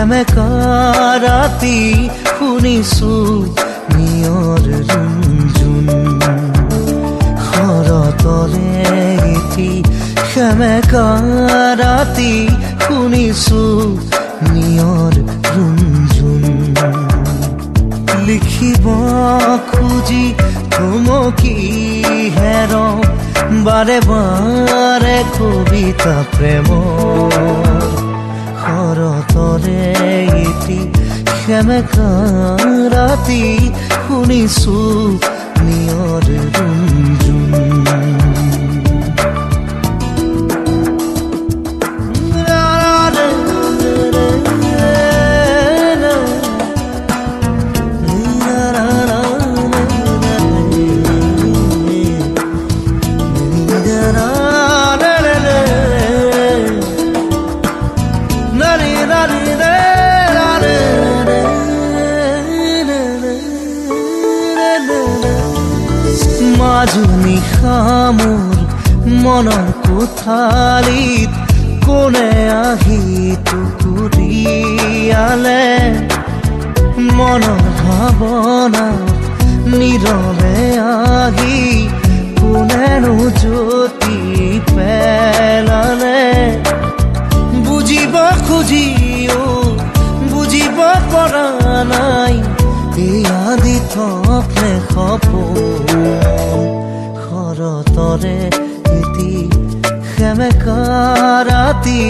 সেমেকা ৰাতি শুনিছো নিয়ৰ ৰুণজুণ শৰতৰে এটি সেমেকা ৰাতি শুনিছো নিয়ৰ ৰুণজুণ লিখিব খুজি থমকি হেৰ বাৰে বাৰে কবিতা প্ৰেমৰ শৰতৰে এটি সেমেকা ৰাতি শুনিছো নিয়ৰ ৰুণজুণ মাজুনি খামোৰ মনৰ কোঠালিত কোনে আহি টুকুৰিয়ালে মনৰ ভাৱনা নীৰৱে আহি কোনেনো জ্যোতি পেলালে বুজিব খুজিও বুজিব পৰা নাই এয়া দি থপনে সপোন শৰতৰে এটি সেমেকা ৰাতি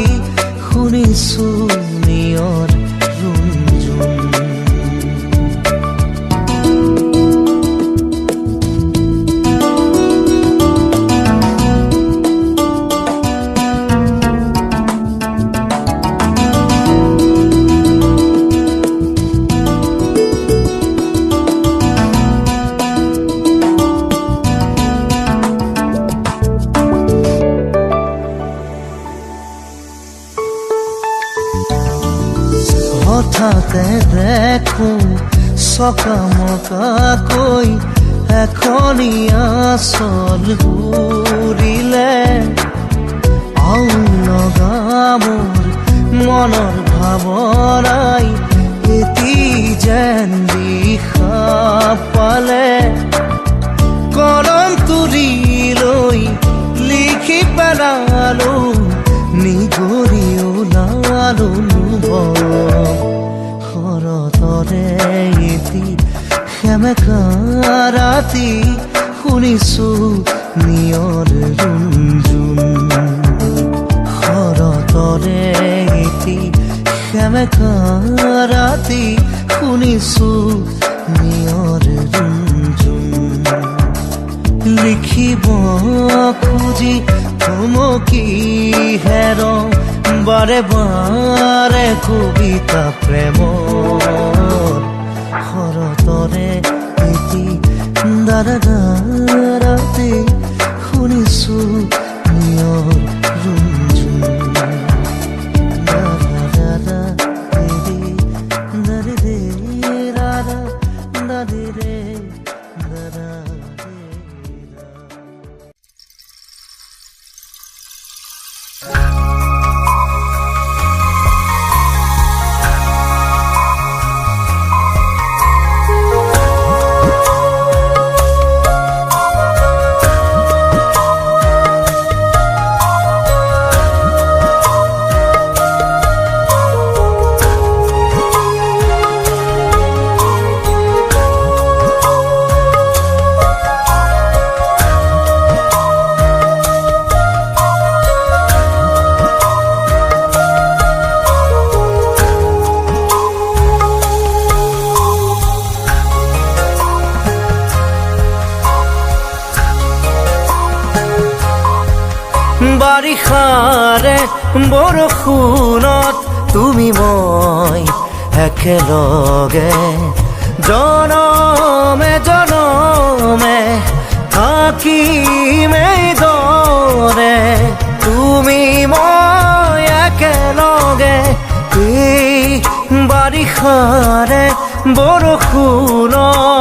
শুনিছো নিয়ৰ ৰুণজুণ হঠাতে দেখো চকামকাকৈ এখনীয়া চল ঘূৰিলে আউল লগা মোৰ মনৰ ভাৱনাই এটি যেন দিশা পালে কলম তুলি লৈ লিখি পেলালো নিগৰি ওলালো শৰতৰে এটি সেমেকা ৰাতি শুনিছো নিয়ৰ ৰুণজুণ শৰতৰে এটি সেমেকা ৰাতি শুনিছো নিয়ৰ ৰুণজুণ লিখিব খুজি থমকি হেৰ বাৰে বাৰে কবিতা প্ৰেমৰ শৰতৰে এটি ৰাতি শুনিছো নিয়ৰ ৰুণজুণ বাৰিষাৰে বৰষুণত তুমি মই একেলগে জনমে জনমে থাকিম এইদৰে তুমি মই একেলগে এই বাৰিষাৰে বৰষুণত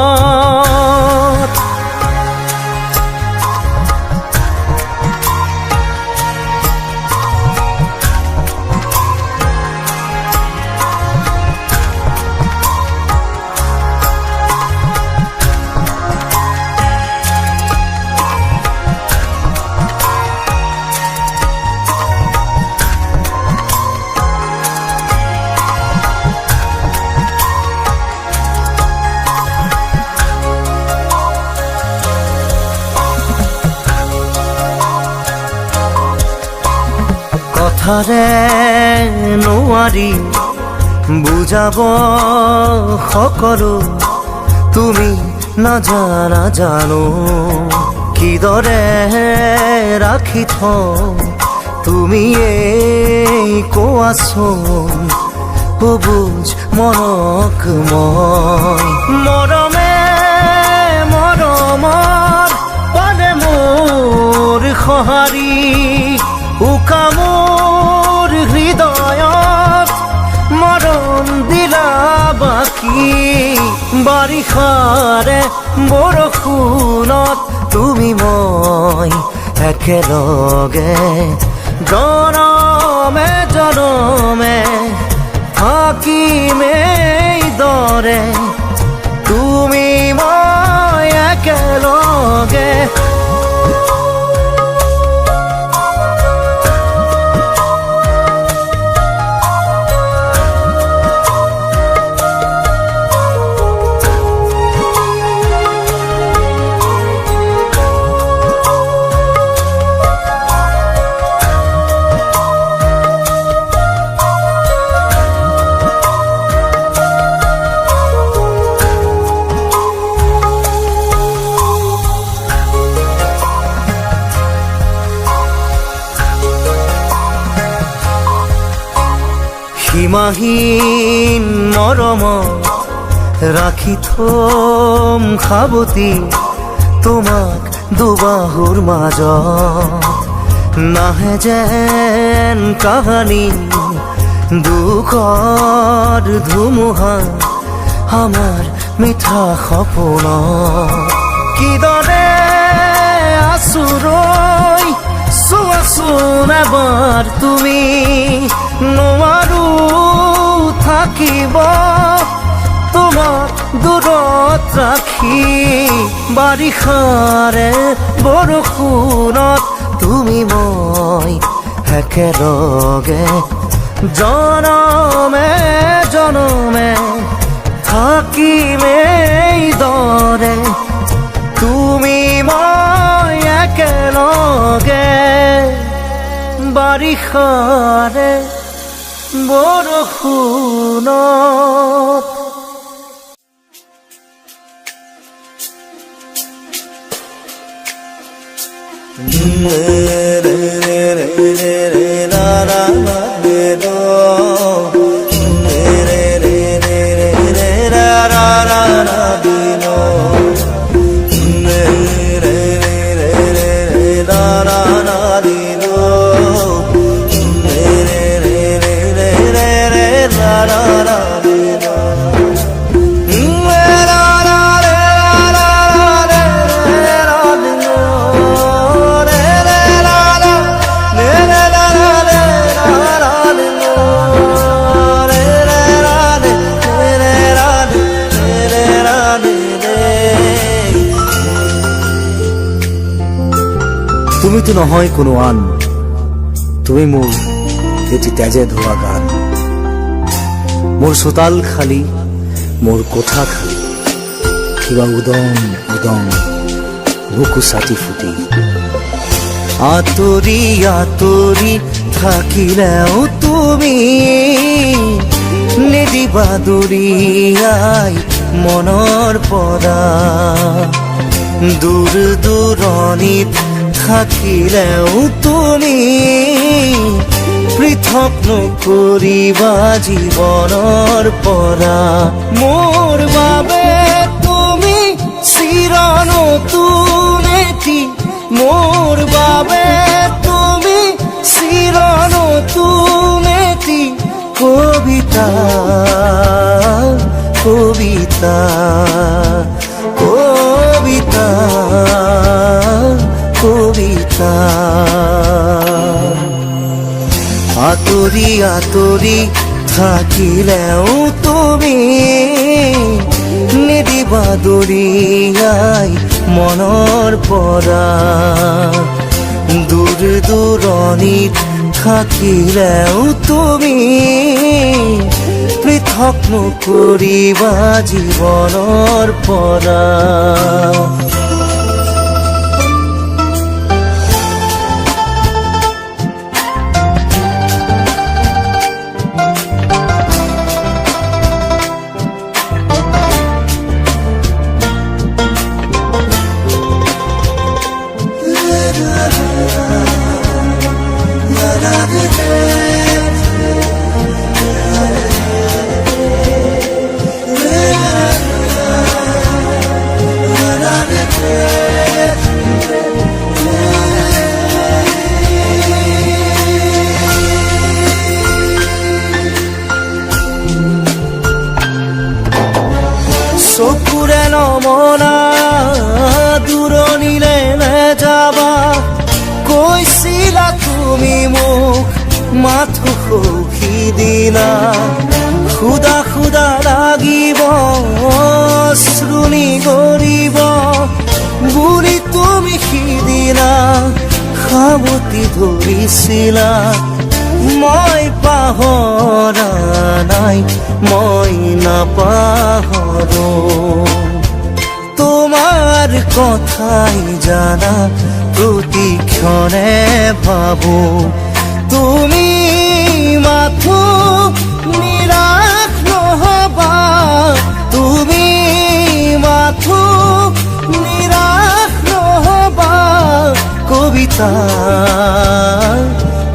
কথাৰে নোৱাৰি বুজাব সকলো তুমি নাজানা জানো কিদৰে ৰাখি থওঁ তুমিয়েই কোৱাচোন বুজ মনক মই মৰমে মৰমৰ পালে মোৰ সঁহাৰি উকা মোৰ হৃদয়ত মৰম দিলা বাকী বাৰিষাৰে বৰষুণত তুমি মই একেলগে জনমে জনমে থাকিমেই দৰে তুমি মই একেলগে সীমাহীন মৰমত ৰাখি থম সাৱটি তোমাক দুবাহুৰ মাজত নাহে যেন কাহানি দুখৰ ধুমুহা আমাৰ মিঠা সপোনত কিদৰে আচুৰৈ চোৱাচোন এবাৰ তুমি নোৱাৰো থাকিব তোমাক দূৰত ৰাখি বাৰিষাৰে বৰষুণত তুমি মই একেলগে জনমে জনমে থাকিমেই দৰে তুমি মই একেলগে বাৰিষাৰে বৰষুণত তুমিতো নহয় কোনো আন তুমি মোৰ এটি তেজে ধোৱা গান মোৰ চোতাল খালী মোৰ কোঠা খালী কিবা উদং উদং বুকু ছাতি ফুটি আঁতৰি আঁতৰি থাকিলেও তুমি নিদিবা দূৰিয়াই মনৰ পৰা দূৰ দূৰণিত থাকিলেও তুমি পৃথক নকৰিবা জীৱনৰ পৰা মোৰ বাবে তুমি চিৰ নতুন এটি মোৰ বাবে তুমি চিৰ নতুন এটি কবিতা কবিতা কবিতা কবিতা আঁতৰি আঁতৰি থাকিলেও তুমি নিদিবা দূৰিয়াই মনৰ পৰা দূৰ দূৰণিত থাকিলেও তুমি পৃথক নকৰিবা জীৱনৰ পৰা কামনা দূৰণিলে নেযাবা কৈছিলা তুমি মোক মাথো সখী দিনা খুদা খুদা লাগিব শ্ৰুণি গৰিব বুলি তুমি সিদিনা সাৱটি ধৰিছিলা মই পাহৰা নাই মই নাপাহৰো তোমাৰ কথাই জানা প্ৰতিক্ষণে ভাবো তুমি মাথো নিৰাশ নহবা তুমি মাথো নিৰাশ নহবা কবিতা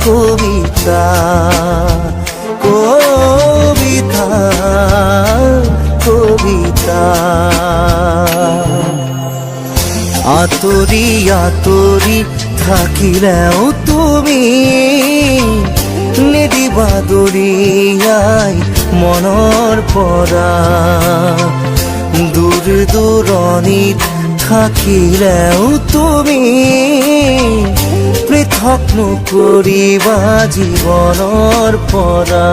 কবিতা কবিতা কবিতা আঁতৰি আঁতৰি থাকিলেও তুমি নিদিবা দৰিয়াই মনৰ পৰা দূৰ দূৰণিত থাকিলেও তুমি পৃথক নকৰিবা জীৱনৰ পৰা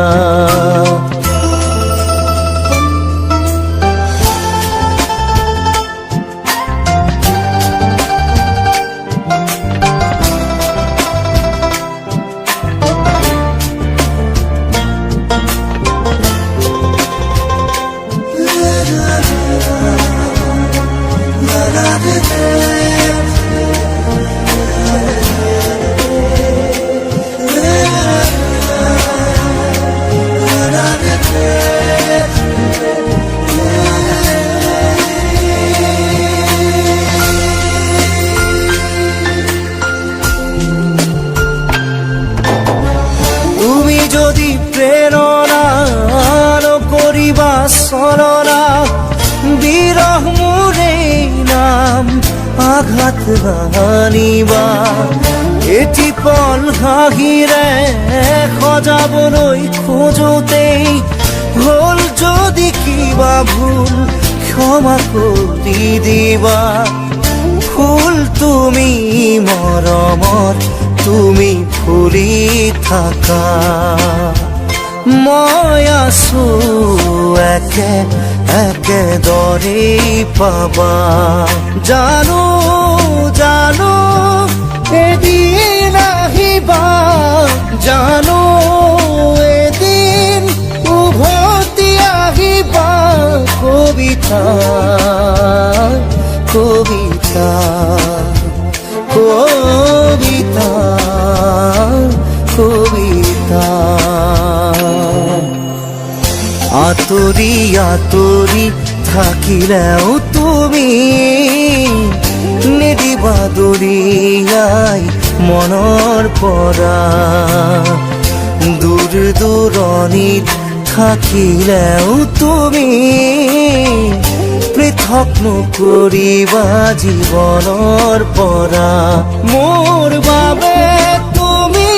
চলনা বিৰহ মোৰে নাম আঘাত নানিবা এটি পল হাঁহিৰে সজাবলৈ খোজোতেই হ'ল যদি কিবা ভুল ক্ষমা কৰি দিবা ফুল তুমি মৰমত তুমি ফুলি থাকা মই আছো একে একেদৰে পাবা জানো জানো এদিন আহিবা জানো এদিন উভতি আহিবা কবিতা কবিতা কবিতা কবিতা আঁতৰি আঁতৰি থাকিলেও তুমি নিদিবা দৰিয়াই মনৰ পৰা দূৰ দূৰণিত থাকিলেও তুমি পৃথক নকৰিবা জীৱনৰ পৰা মোৰ বাবে তুমি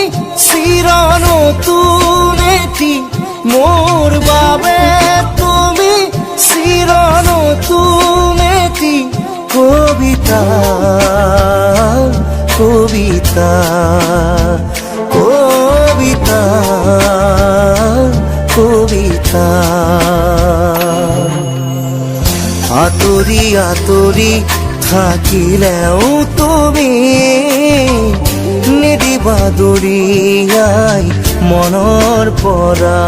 চিৰ নতুন এটি মোৰ বাবে তুমি চিৰ নতুন এটি কবিতা কবিতা কবিতা কবিতা আঁতৰি আঁতৰি থাকিলেও তুমি নিদিবা দৰিয়াই মনৰ পৰা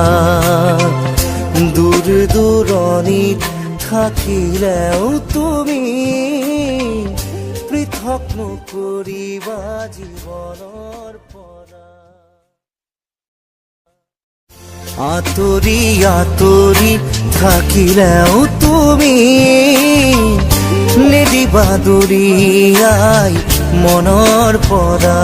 দূৰ দূৰণিত থাকিলেও তুমি পৃথক নকৰিবা জীৱনৰ পৰা আঁতৰি আঁতৰি থাকিলেও তুমি নিদিবা দৰিয়াই মনৰ পৰা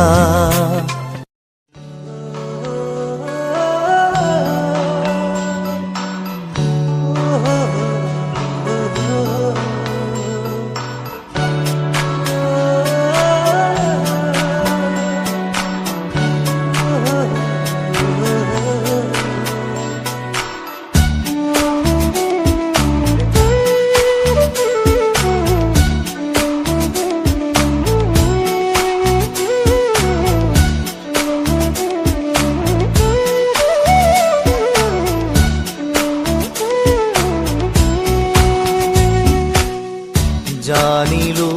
জানিলো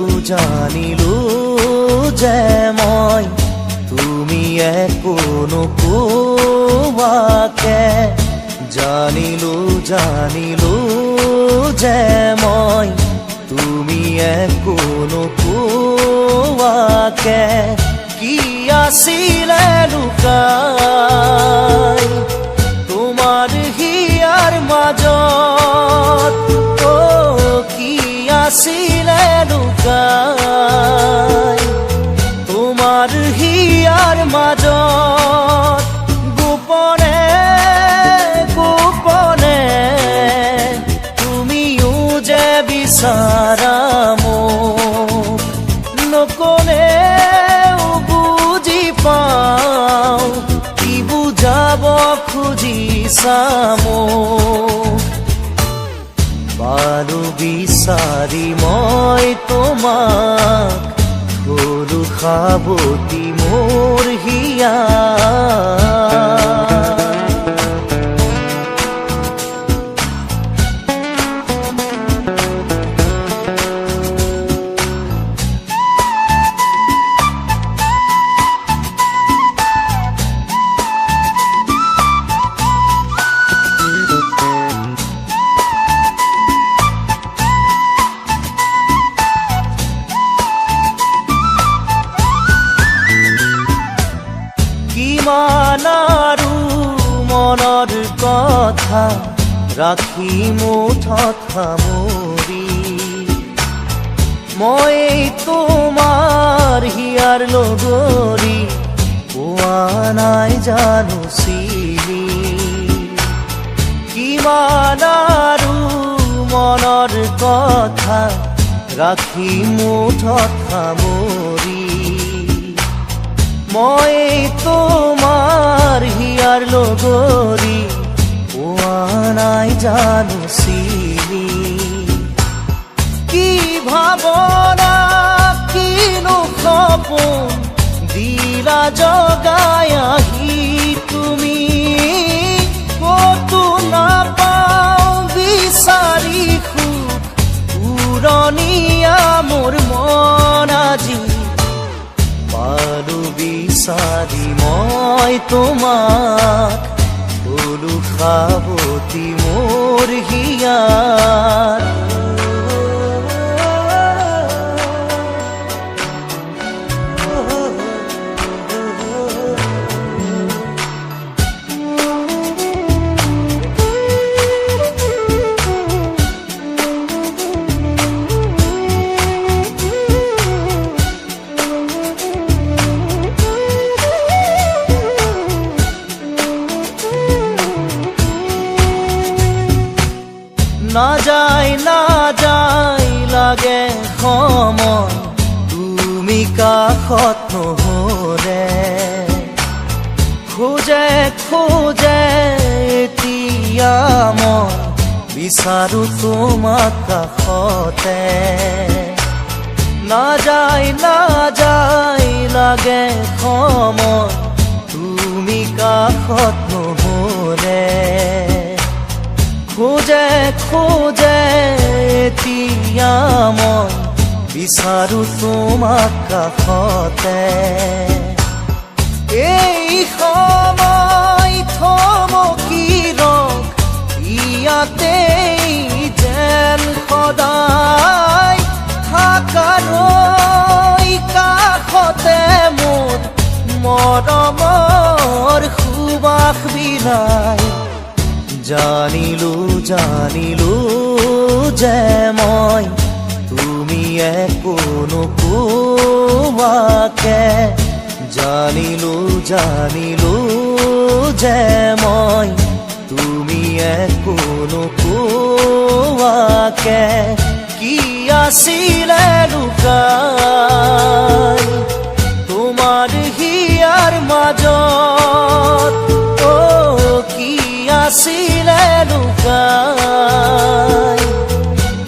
যে মই তুমি একো নোকোৱাকে, জানিলো যে মই তুমি একো নোকোৱাকে, কি আছিলে লুকাই তোমাৰ হিয়াৰ মাজত, কি আছিলে লুকাই তোমাৰ হিয়াৰ মাজত, গোপনে গোপনে তুমিও যে বিচাৰা মোক, নকলেও বুজি পাওঁ কি বুজাব খুজিছা মোক। পালো বিচাৰি মই তোমাক, হলো সাৱতি মোৰ হিয়া। কিমান আৰু মনৰ কথা ৰাখি মুঠত সামৰি, মই তোমাৰ হিয়াৰ লগৰী পোৱা নাই জানো চিনি। কিমান আৰু মনৰ কথা ৰাখি মুঠত সামৰি, মই তোমাৰ হিয়াৰ লগৰী পোৱা নাই জানো চিনি। কি ভাৱনা কিনো সপোন দিলা জগাই আহি তুমি, ক'তো নাপাওঁ বিচাৰি সুখ উৰণীয়া মোৰ মন আজি। পালো বিচাৰি মই তোমাক, হলো সাৱতি মোৰ হিয়াৰ। নাযায় লাগে সময় তুমি কাষত নহলে, খোজে এতিয়া মই বিচাৰো তোমাক কাষতে। নাযায় লাগে সময় তুমি কাষত নহলে, খোজে এতিয়া মই বিচাৰো তোমাক কাষতে। এই সময় থমকি ৰখ ইয়াতেই যেন সদায় থাকাৰৈ কাষতে মোৰ মৰমৰ সুবাস বিলাই। জানিলো যে মই তুমি একো নোকোৱাকে, জানিলো যে মই তুমি একো নোকোৱাকে, কি আছিলে লুকাই তোমাৰ হিয়াৰ মাজত, কি আছিলে লুকাই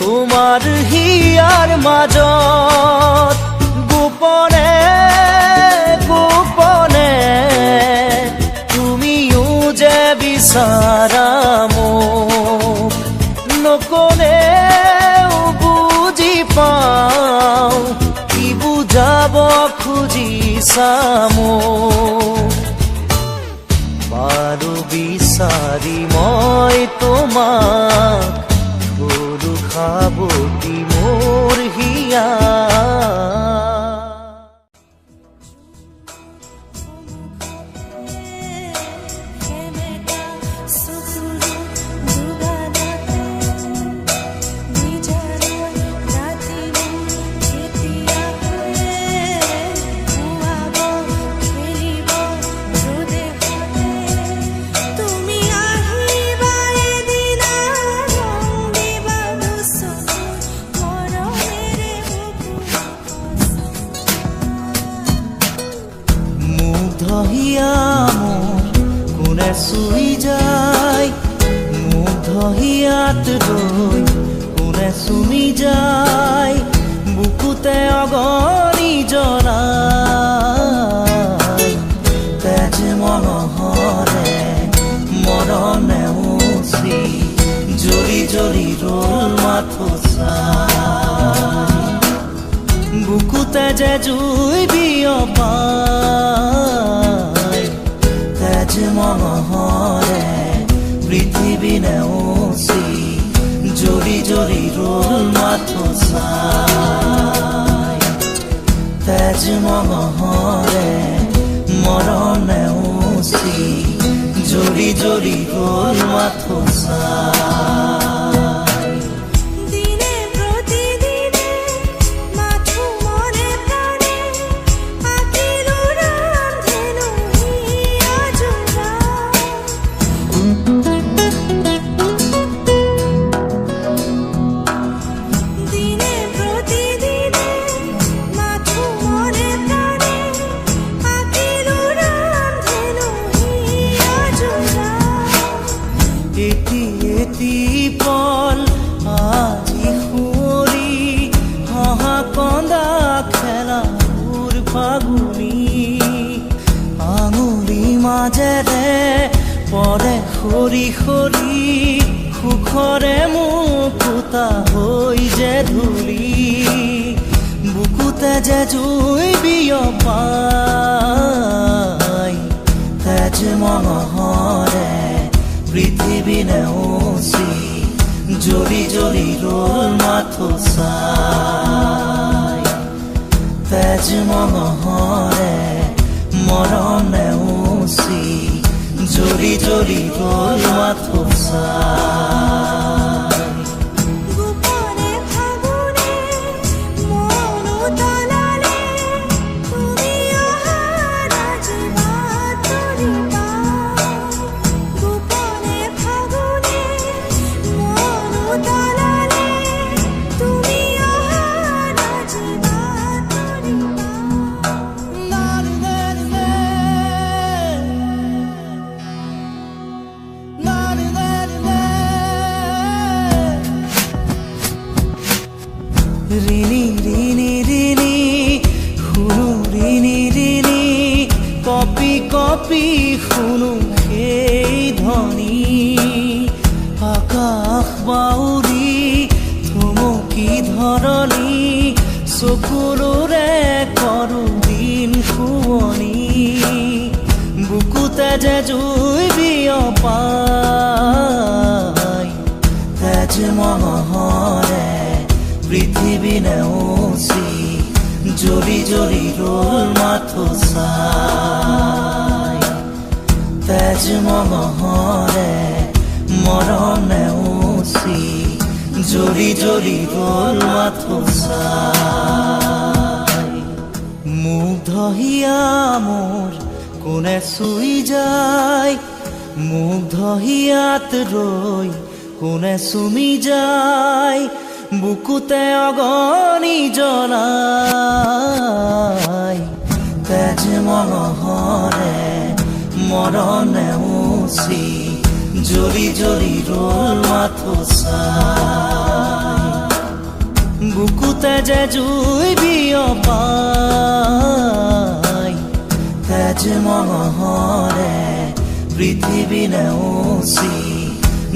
তোমাৰ হিয়াৰ মাজত, গোপনে গোপনে তুমিও যে বিচাৰা মোক, নকলেও বুজি পাওঁ খুজিছা মোক বাৰু বিচাৰি মই তোমাক গৰু খাবতি মোৰ হিয়া মুগ্ধহিয়া মোৰ কোনে চুই যায় মুগ্ধহিয়াত ৰৈ কোনে চুমি যায় বুকুতে অগণি জ্বলাই তেজ মনোহৰে মৰণে উচি জৰি জৰি ৰল মাথোচা বুকুতে যে জুই বিয়পাই তেজ মনোহৰে পৃথিৱী নেওচি জৰি জৰি ৰল মাথোচাই তেজ মনোহৰে মৰণ নেওচি জৰি জৰি ৰল মাথোচাই এটি পল আজি সুঁৱৰি হহা কন্দা খেলাবোৰ ফাগুনি আঙুলি মাজেৰে পৰে সৰি সৰি সুখৰে মুকুতা হৈ যে ধূলি বুকুতে যে জুই বিয়পাই তেজ মনোহৰে পৃথিৱী নেওচি জৰি জৰি ৰল মাথোচাই তেজ মনোহৰে মৰণ নেওচি জৰি জৰি ৰল মাথোচাই ৰিণি ৰিণি ৰিণি শুনো ৰিণি ৰিণি কপি কপি শুনো সেই ধ্বনি আকাশ বাউৰি থমকি ধৰণি চকুৰে কৰো দিন শুৱনি বুকুতে যে জুই বিয়পাই তেজ মনোহৰে পৃথিৱী নেওচি জৰি জৰি ৰল মাথোচাই তেজ মনোহৰে মৰণ নেওচি জৰি জৰি ৰল মাথোচাই মুগ্ধহিয়া মোৰ কোনে চুই যায় মুগ্ধহিয়াত ৰৈ কোনে চুমি যায় বুকুতে অগণি জ্বলাই তেজ মনোহৰে মৰণ নেওচি জৰি জৰি ৰল মাথোচাই বুকুতে যে জুই বিয়পাই তেজ মনোহৰে পৃথিৱী নেওচি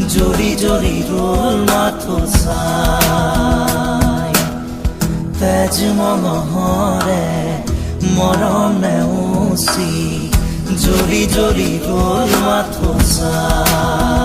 জৰি জৰি ৰল মাথোচাই তেজ মনোহৰে মৰম নেওচি জৰি জৰি গ'ল মাথো চা